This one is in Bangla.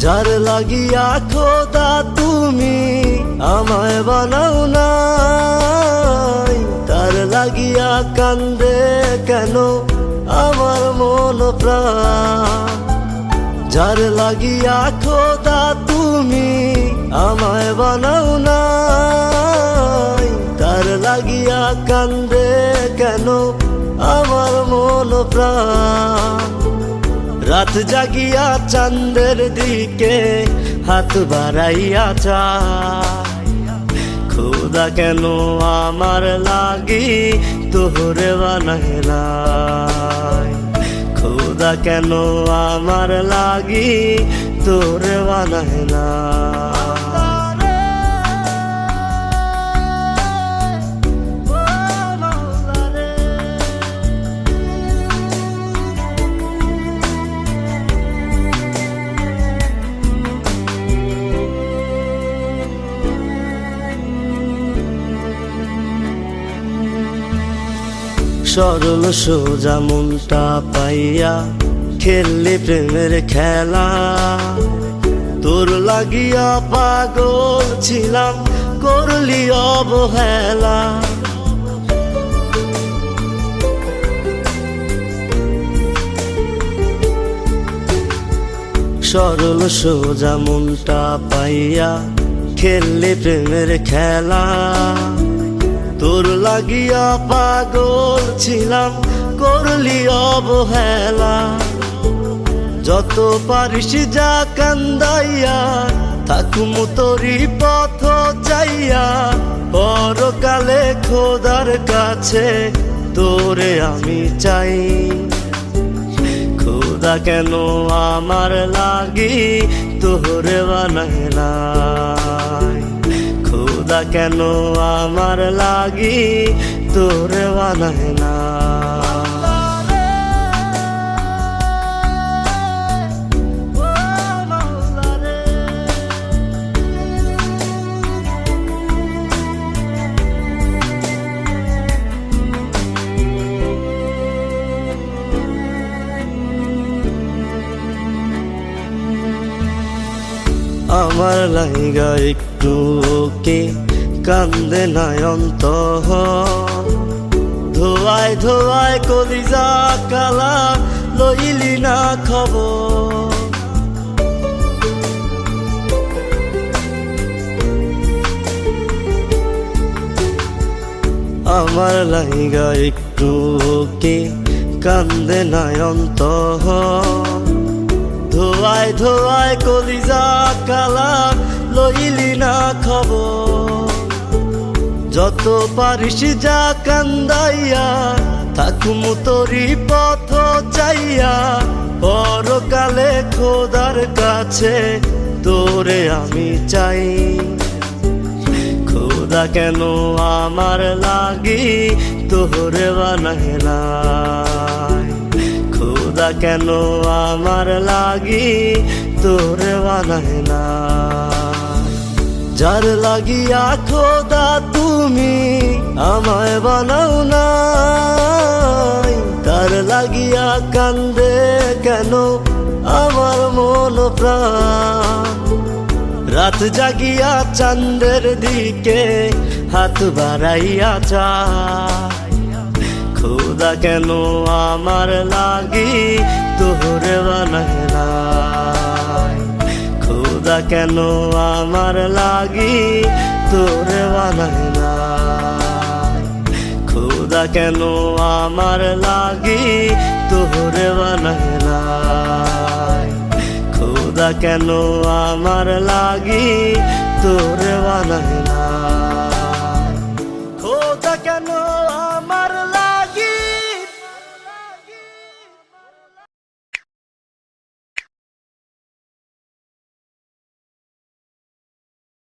যার লাগিয়া খোদা তুমি আমায় বানাও নাই, তার লাগিয়া কান্দে কেন আমার মন প্রাণ। যার লাগিয়া খোদা তুমি আমায় বানাও নাই, তার লাগিয়া কান্দে কেন আমার মন প্রাণ। রাত জাগিয়া চাঁদের দিকে হাত বাড়াইয়া চায়, খোদা কেন আমার লাগি তোরে বানাইলাই, খোদা কেন আমার লাগি তোরে বানাইলাই। সরল সোজা মনটা পাইয়া খেললি প্রেমের খেলা, তোর লাগিয়া পাগল ছিলাম করলি অবহেলা। সরল সোজা মনটা পাইয়া খেললি প্রেমের খেলা, তোর লাগিয়া পাগল ছিলাম করলি অবহেলা। যত পারিস যা কান্দাইয়া থাকুম তোরি পথ চাইয়া, পরকালে খোদার কাছে তোরে আমি চাই। খোদা কেন আমার লাগি তোরে বানাইলাই, খোদা কেন আমার লাগি তোরে বানাইলাই। আমার লাইগা একটু কে কান্দে নয়ন্ত, ধোয়ায় ধোয়ায় কলিজা কালা লইলি না খবর। আমার লাইগা একটু কে কান্দে নয়ন্ত, ধোয়ায় ধোয়ায় কলিজা কালা লইলি না খবর। যত পারিস যা কান্দাইয়া থাকুম তোরি পথ চাইয়া, পরকালে খোদার কাছে তোরে আমি চাই। খোদা কেন আমার লাগি তোরে বানাইলাই, খোদা কেন আমার লাগি তোরে বানাইলাই। যার লাগিয়া খোদা তুমি আমায় বানাও নাই, তার লাগিয়া কান্দে কেন আমার মন প্রাণ। রাত জাগিয়া চাঁদের দিকে হাত বাড়াইয়া চায়, খোদা কেন আমার লাগি তোরে বানাইলাই, খোদা কেন আমার লাগি তোরে বানাইলাই, খোদা কেন আমার লাগি তোরে বানাইলাই, খোদা কেন আমার লাগি তোরে বানাইলাই, খোদা কেন আমার